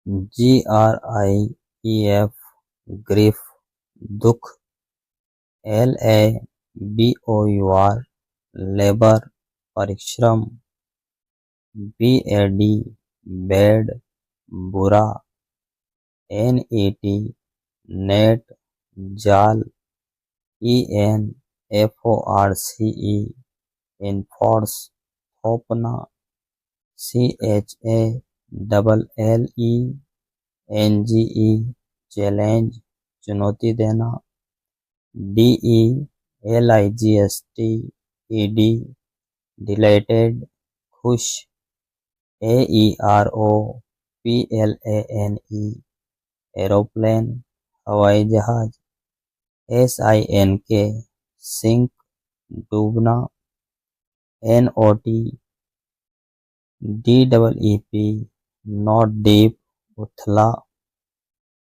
GRIEF grief दुख, LABOUR labour परिश्रम, BAD bad बुरा, NET नेट जाल, ENFORCE एनफोर्स थोपना, CHALLENGE चैलेंज चुनौती देना, DELIGHTED डिलाइटेड खुश, AEROPLANE एरोप्लेन हवाई जहाज, SINK सिंक डूबना, NOT DEEP नॉट डीप उथला,